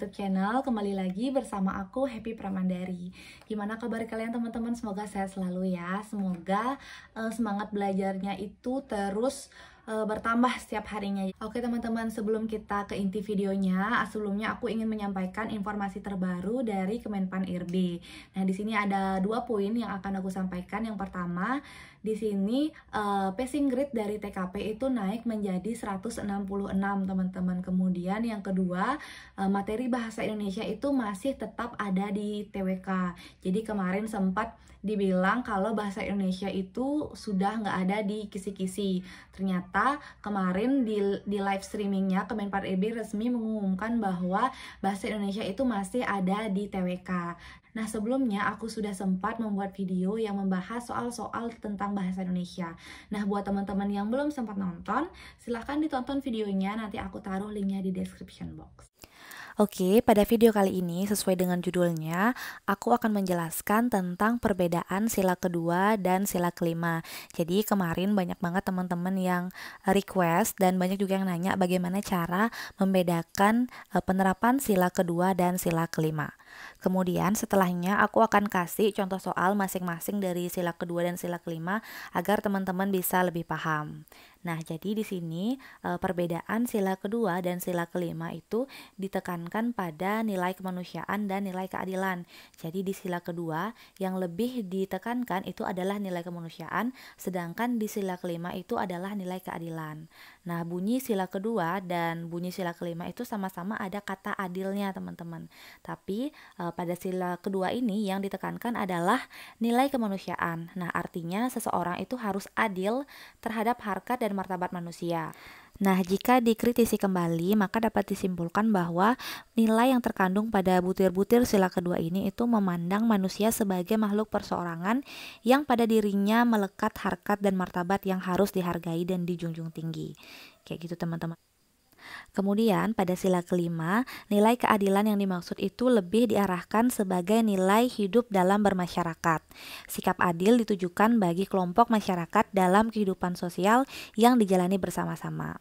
YouTube channel. Kembali lagi bersama aku Happy Pramandari. Gimana kabar kalian teman-teman? Semoga sehat selalu ya. Semoga semangat belajarnya itu terus bertambah setiap harinya. Oke teman-teman, sebelum kita ke inti videonya, sebelumnya aku ingin menyampaikan informasi terbaru dari Kemenpan IRB. Nah, di sini ada 2 poin yang akan aku sampaikan. Yang pertama, di sini passing grade dari TKP itu naik menjadi 166 teman-teman. Kemudian yang kedua, materi bahasa Indonesia itu masih tetap ada di TWK. Jadi kemarin sempat dibilang kalau bahasa Indonesia itu sudah nggak ada di kisi-kisi. Ternyata kemarin di live streamingnya Kemenpan IRB resmi mengumumkan bahwa bahasa Indonesia itu masih ada di TWK. Nah, sebelumnya aku sudah sempat membuat video yang membahas soal-soal tentang bahasa Indonesia. Nah, buat teman-teman yang belum sempat nonton, silahkan ditonton videonya, nanti aku taruh linknya di description box. Oke, pada video kali ini sesuai dengan judulnya, aku akan menjelaskan tentang perbedaan sila kedua dan sila kelima. Jadi kemarin banyak banget teman-teman yang request dan banyak juga yang nanya bagaimana cara membedakan penerapan sila kedua dan sila kelima. Kemudian setelahnya aku akan kasih contoh soal masing-masing dari sila kedua dan sila kelima agar teman-teman bisa lebih paham. Nah, jadi di sini perbedaan sila kedua dan sila kelima itu ditekankan pada nilai kemanusiaan dan nilai keadilan. Jadi di sila kedua yang lebih ditekankan itu adalah nilai kemanusiaan, sedangkan di sila kelima itu adalah nilai keadilan. Nah, bunyi sila kedua dan bunyi sila kelima itu sama-sama ada kata adilnya, teman-teman. Tapi pada sila kedua ini yang ditekankan adalah nilai kemanusiaan. Nah, artinya seseorang itu harus adil terhadap harkat dan martabat manusia. Nah, jika dikritisi kembali, maka dapat disimpulkan bahwa nilai yang terkandung pada butir-butir sila kedua ini itu memandang manusia sebagai makhluk perseorangan yang pada dirinya melekat harkat dan martabat yang harus dihargai dan dijunjung tinggi. Kayak gitu, teman-teman. Kemudian pada sila kelima, nilai keadilan yang dimaksud itu lebih diarahkan sebagai nilai hidup dalam bermasyarakat. Sikap adil ditujukan bagi kelompok masyarakat dalam kehidupan sosial yang dijalani bersama-sama.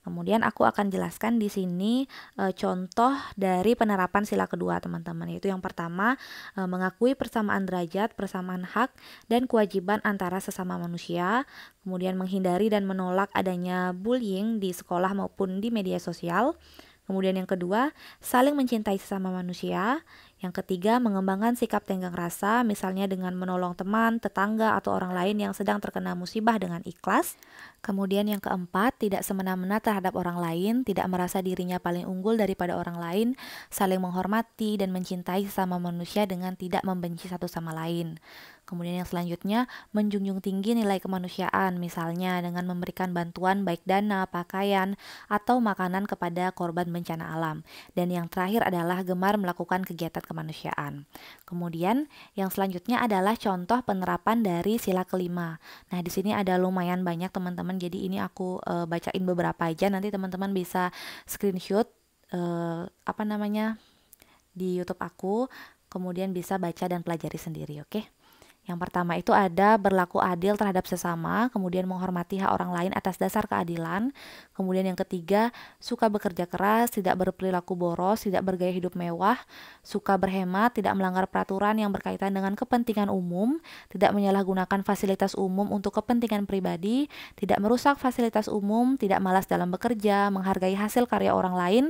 Kemudian aku akan jelaskan di sini contoh dari penerapan sila kedua, teman-teman. Yaitu yang pertama, mengakui persamaan derajat, persamaan hak dan kewajiban antara sesama manusia. Kemudian menghindari dan menolak adanya bullying di sekolah maupun di media sosial. Kemudian yang kedua, saling mencintai sesama manusia. Yang ketiga, mengembangkan sikap tenggang rasa, misalnya dengan menolong teman, tetangga, atau orang lain yang sedang terkena musibah dengan ikhlas. Kemudian yang keempat, tidak semena-mena terhadap orang lain, tidak merasa dirinya paling unggul daripada orang lain, saling menghormati dan mencintai sesama manusia dengan tidak membenci satu sama lain. Kemudian yang selanjutnya, menjunjung tinggi nilai kemanusiaan, misalnya dengan memberikan bantuan baik dana, pakaian, atau makanan kepada korban bencana alam. Dan yang terakhir adalah gemar melakukan kegiatan kemanusiaan. Kemudian yang selanjutnya adalah contoh penerapan dari sila kelima. Nah, di sini ada lumayan banyak, teman-teman. Jadi ini aku bacain beberapa aja. Nanti teman-teman bisa screenshot di YouTube aku. Kemudian bisa baca dan pelajari sendiri, oke? Yang pertama itu ada berlaku adil terhadap sesama, kemudian menghormati hak orang lain atas dasar keadilan. Kemudian yang ketiga, suka bekerja keras, tidak berperilaku boros, tidak bergaya hidup mewah, suka berhemat, tidak melanggar peraturan yang berkaitan dengan kepentingan umum, tidak menyalahgunakan fasilitas umum untuk kepentingan pribadi, tidak merusak fasilitas umum, tidak malas dalam bekerja, menghargai hasil karya orang lain,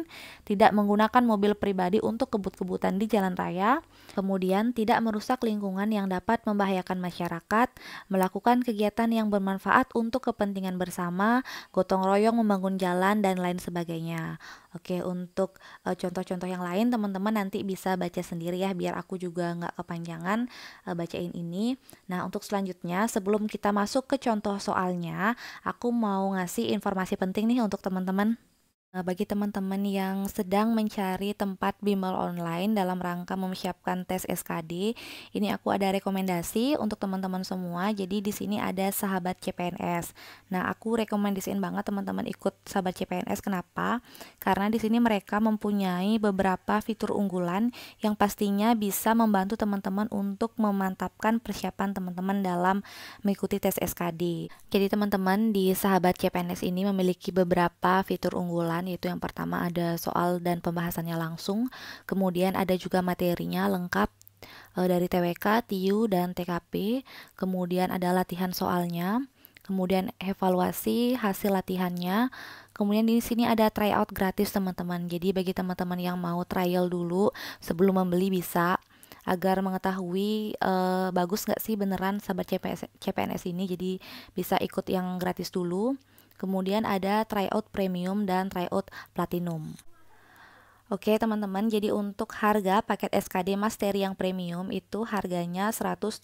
tidak menggunakan mobil pribadi untuk kebut-kebutan di jalan raya, kemudian tidak merusak lingkungan yang dapat membahayakan masyarakat, melakukan kegiatan yang bermanfaat untuk kepentingan bersama, gotong royong membangun jalan, dan lain sebagainya. Oke, untuk contoh-contoh yang lain teman-teman nanti bisa baca sendiri ya, biar aku juga nggak kepanjangan bacain ini. Nah, untuk selanjutnya sebelum kita masuk ke contoh soalnya, aku mau ngasih informasi penting nih untuk teman-teman. Bagi teman-teman yang sedang mencari tempat bimbel online dalam rangka mempersiapkan tes SKD, ini aku ada rekomendasi untuk teman-teman semua. Jadi di sini ada Sahabat CPNS. Nah, aku rekomendasiin banget teman-teman ikut Sahabat CPNS. Kenapa? Karena di sini mereka mempunyai beberapa fitur unggulan yang pastinya bisa membantu teman-teman untuk memantapkan persiapan teman-teman dalam mengikuti tes SKD. Jadi teman-teman di Sahabat CPNS ini memiliki beberapa fitur unggulan tambahan, yaitu yang pertama ada soal dan pembahasannya langsung, kemudian ada juga materinya lengkap dari TWK, TIU, dan TKP, kemudian ada latihan soalnya, kemudian evaluasi hasil latihannya, kemudian di sini ada tryout gratis teman-teman. Jadi bagi teman-teman yang mau trial dulu sebelum membeli bisa, agar mengetahui bagus nggak sih beneran sahabat CPNS ini, jadi bisa ikut yang gratis dulu. Kemudian ada tryout premium dan tryout platinum. Oke teman-teman, jadi untuk harga paket SKD Mastery yang premium itu harganya 123.000.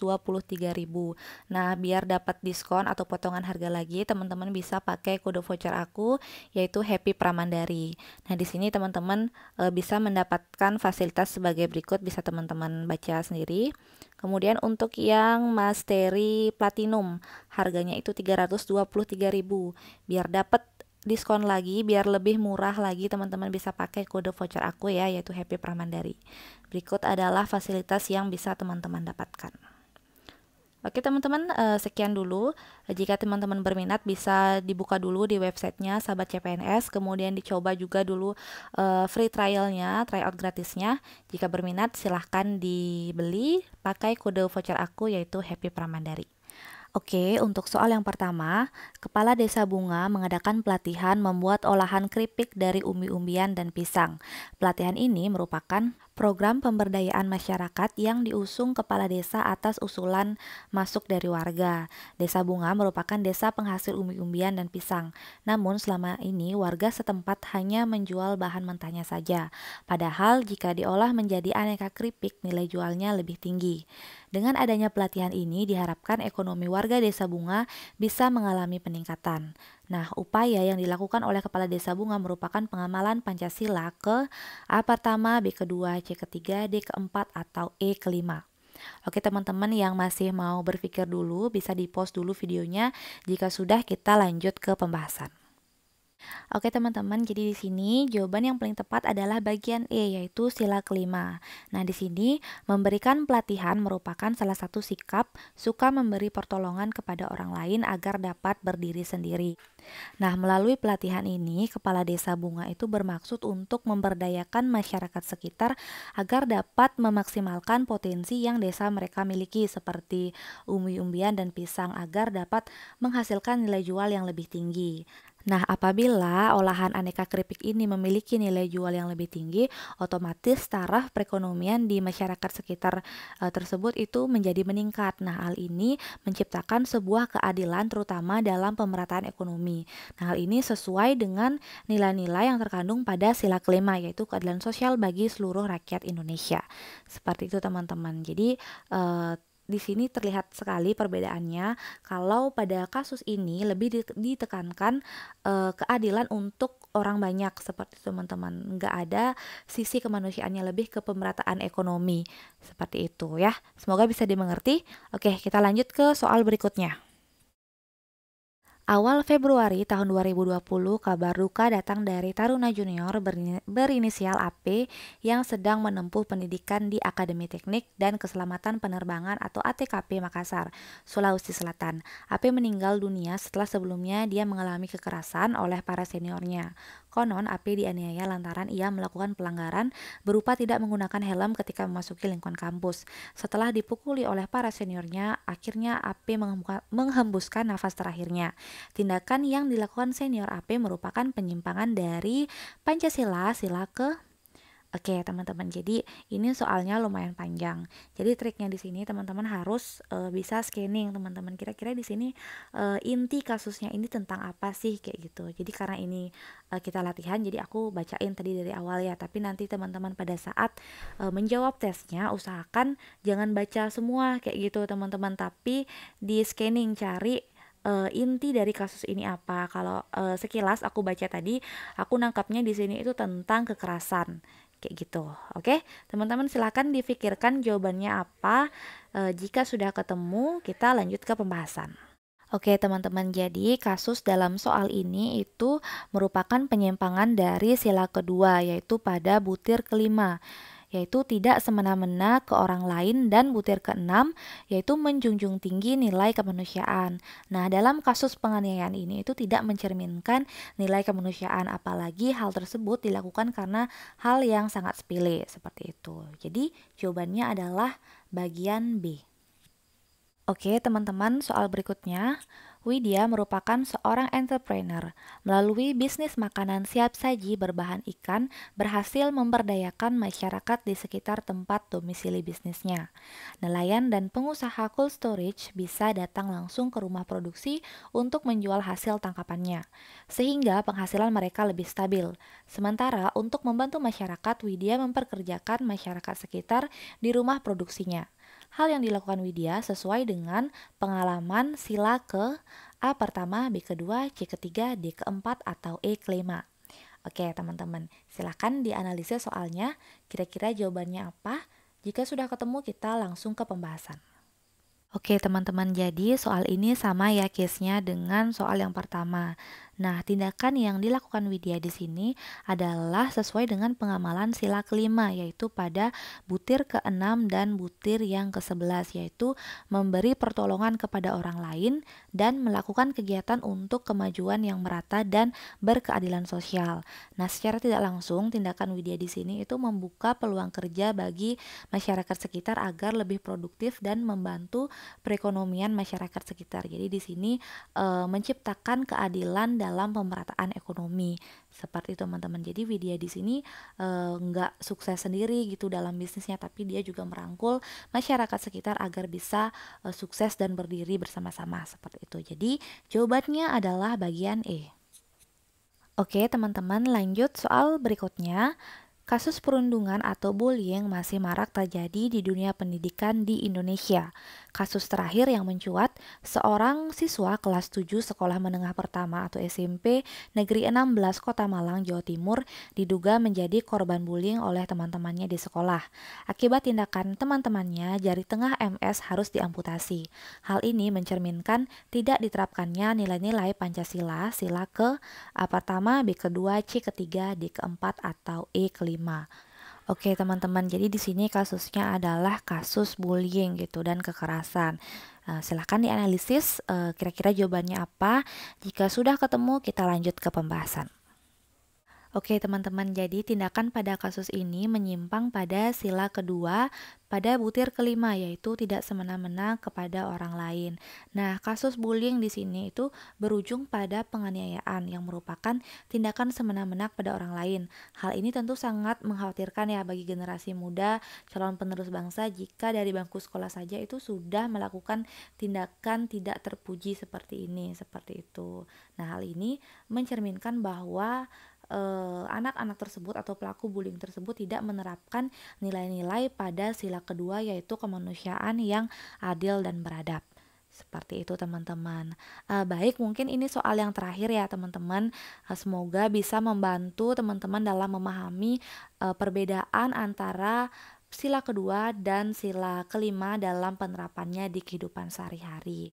Nah, biar dapat diskon atau potongan harga lagi, teman-teman bisa pakai kode voucher aku yaitu Happy Pramandari. Nah, di sini teman-teman bisa mendapatkan fasilitas sebagai berikut, bisa teman-teman baca sendiri. Kemudian untuk yang Mastery Platinum harganya itu 323.000. Biar dapat diskon lagi, biar lebih murah lagi, teman-teman bisa pakai kode voucher aku ya, yaitu Happy Pramandari. Berikut adalah fasilitas yang bisa teman-teman dapatkan. Oke teman-teman, sekian dulu. Jika teman-teman berminat bisa dibuka dulu di websitenya Sahabat CPNS, kemudian dicoba juga dulu free trialnya, tryout gratisnya. Jika berminat silahkan dibeli pakai kode voucher aku yaitu Happy Pramandari. Oke, untuk soal yang pertama, Kepala Desa Bunga mengadakan pelatihan membuat olahan keripik dari umbi-umbian dan pisang. Pelatihan ini merupakan program pemberdayaan masyarakat yang diusung Kepala Desa atas usulan masuk dari warga. Desa Bunga merupakan desa penghasil umbi-umbian dan pisang. Namun selama ini warga setempat hanya menjual bahan mentahnya saja. Padahal jika diolah menjadi aneka keripik nilai jualnya lebih tinggi. Dengan adanya pelatihan ini diharapkan ekonomi warga Desa Bunga bisa mengalami peningkatan. Nah, upaya yang dilakukan oleh Kepala Desa Bunga merupakan pengamalan Pancasila ke A pertama, B kedua, C ketiga, D keempat, atau E kelima. Oke teman-teman yang masih mau berpikir dulu bisa di-pause dulu videonya, jika sudah kita lanjut ke pembahasan. Oke teman-teman, jadi di sini jawaban yang paling tepat adalah bagian E, yaitu sila kelima. Nah, di sini memberikan pelatihan merupakan salah satu sikap suka memberi pertolongan kepada orang lain agar dapat berdiri sendiri. Nah, melalui pelatihan ini, Kepala Desa Bunga itu bermaksud untuk memberdayakan masyarakat sekitar agar dapat memaksimalkan potensi yang desa mereka miliki seperti umbi-umbian dan pisang agar dapat menghasilkan nilai jual yang lebih tinggi. Nah, apabila olahan aneka keripik ini memiliki nilai jual yang lebih tinggi, otomatis taraf perekonomian di masyarakat sekitar tersebut itu menjadi meningkat. Nah, hal ini menciptakan sebuah keadilan terutama dalam pemerataan ekonomi. Nah, hal ini sesuai dengan nilai-nilai yang terkandung pada sila kelima, yaitu keadilan sosial bagi seluruh rakyat Indonesia. Seperti itu teman-teman. Jadi, di sini terlihat sekali perbedaannya kalau pada kasus ini lebih ditekankan keadilan untuk orang banyak seperti teman-teman, nggak ada sisi kemanusiaannya, lebih ke pemerataan ekonomi seperti itu ya. Semoga bisa dimengerti. Oke, kita lanjut ke soal berikutnya. Awal Februari tahun 2020, kabar duka datang dari Taruna Junior berinisial AP yang sedang menempuh pendidikan di Akademi Teknik dan Keselamatan Penerbangan atau ATKP Makassar, Sulawesi Selatan. AP meninggal dunia setelah sebelumnya dia mengalami kekerasan oleh para seniornya. Konon AP dianiaya lantaran ia melakukan pelanggaran berupa tidak menggunakan helm ketika memasuki lingkungan kampus. Setelah dipukuli oleh para seniornya, akhirnya AP menghembuskan nafas terakhirnya. Tindakan yang dilakukan senior AP merupakan penyimpangan dari Pancasila sila ke. Oke teman-teman, jadi ini soalnya lumayan panjang. Jadi triknya di sini teman-teman harus bisa scanning teman-teman. Kira-kira di sini inti kasusnya ini tentang apa sih kayak gitu. Jadi karena ini kita latihan, jadi aku bacain tadi dari awal ya. Tapi nanti teman-teman pada saat menjawab tesnya usahakan jangan baca semua kayak gitu teman-teman. Tapi di scanning cari inti dari kasus ini apa. Kalau sekilas aku baca tadi, aku nangkapnya di sini itu tentang kekerasan kayak gitu. Oke, teman-teman silakan difikirkan jawabannya apa. Jika sudah ketemu, kita lanjut ke pembahasan. Oke teman-teman, jadi kasus dalam soal ini itu merupakan penyimpangan dari sila kedua, yaitu pada butir kelima. yaitu tidak semena-mena ke orang lain, dan butir keenam yaitu menjunjung tinggi nilai kemanusiaan. Nah, dalam kasus penganiayaan ini itu tidak mencerminkan nilai kemanusiaan, apalagi hal tersebut dilakukan karena hal yang sangat sepele seperti itu. Jadi jawabannya adalah bagian B. Oke teman-teman, soal berikutnya. Widya merupakan seorang entrepreneur. Melalui bisnis makanan siap saji berbahan ikan, berhasil memberdayakan masyarakat di sekitar tempat domisili bisnisnya. Nelayan dan pengusaha cold storage bisa datang langsung ke rumah produksi untuk menjual hasil tangkapannya, sehingga penghasilan mereka lebih stabil. Sementara untuk membantu masyarakat, Widya memperkerjakan masyarakat sekitar di rumah produksinya. Hal yang dilakukan Widya sesuai dengan pengalaman sila ke A pertama, B kedua, C ketiga, D keempat, atau E kelima. Oke teman-teman, silahkan dianalisis soalnya, kira-kira jawabannya apa? Jika sudah ketemu, kita langsung ke pembahasan. Oke teman-teman, jadi soal ini sama ya case-nya dengan soal yang pertama. Nah, tindakan yang dilakukan Widya di sini adalah sesuai dengan pengamalan sila kelima, yaitu pada butir ke-6 dan butir yang ke-11, yaitu memberi pertolongan kepada orang lain dan melakukan kegiatan untuk kemajuan yang merata dan berkeadilan sosial. Nah, secara tidak langsung tindakan Widya di sini itu membuka peluang kerja bagi masyarakat sekitar agar lebih produktif dan membantu perekonomian masyarakat sekitar. Jadi di sini menciptakan keadilan dalam pemerataan ekonomi seperti itu teman-teman. Jadi Widya di sini nggak sukses sendiri gitu dalam bisnisnya, tapi dia juga merangkul masyarakat sekitar agar bisa sukses dan berdiri bersama-sama seperti itu. Jadi jawabannya adalah bagian E. Oke teman-teman, lanjut soal berikutnya. Kasus perundungan atau bullying masih marak terjadi di dunia pendidikan di Indonesia. Kasus terakhir yang mencuat, seorang siswa kelas 7 sekolah menengah pertama atau SMP Negeri 16 Kota Malang, Jawa Timur diduga menjadi korban bullying oleh teman-temannya di sekolah. Akibat tindakan teman-temannya, jari tengah MS harus diamputasi. Hal ini mencerminkan tidak diterapkannya nilai-nilai Pancasila, sila ke A pertama, B kedua, C ketiga, D keempat, atau E kelima. Oke teman-teman, jadi di sini kasusnya adalah kasus bullying gitu dan kekerasan. Silahkan dianalisis kira-kira jawabannya apa. Jika sudah ketemu, kita lanjut ke pembahasan. Oke teman-teman, jadi tindakan pada kasus ini menyimpang pada sila kedua pada butir kelima, yaitu tidak semena-mena kepada orang lain. Nah, kasus bullying di sini itu berujung pada penganiayaan yang merupakan tindakan semena-mena kepada orang lain. Hal ini tentu sangat mengkhawatirkan ya bagi generasi muda calon penerus bangsa jika dari bangku sekolah saja itu sudah melakukan tindakan tidak terpuji seperti ini, seperti itu. Nah, hal ini mencerminkan bahwa anak-anak tersebut atau pelaku bullying tersebut tidak menerapkan nilai-nilai pada sila kedua, yaitu kemanusiaan yang adil dan beradab. Seperti itu teman-teman. Baik, mungkin ini soal yang terakhir ya teman-teman. Semoga bisa membantu teman-teman dalam memahami perbedaan antara sila kedua dan sila kelima dalam penerapannya di kehidupan sehari-hari.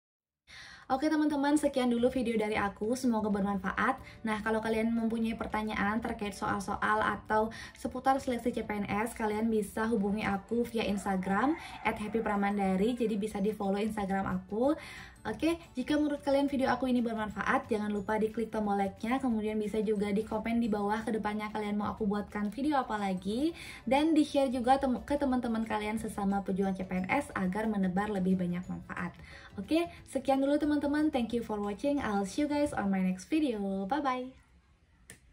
Oke teman-teman, sekian dulu video dari aku, semoga bermanfaat. Nah, kalau kalian mempunyai pertanyaan terkait soal-soal atau seputar seleksi CPNS, kalian bisa hubungi aku via Instagram @happypramandari, jadi bisa di follow Instagram aku. Oke, jika menurut kalian video aku ini bermanfaat, jangan lupa diklik tombol like-nya, kemudian bisa juga di komen di bawah kedepannya kalian mau aku buatkan video apa lagi, dan di-share juga ke teman-teman kalian sesama pejuang CPNS agar menebar lebih banyak manfaat. Oke, sekian dulu teman-teman, thank you for watching, I'll see you guys on my next video, bye-bye!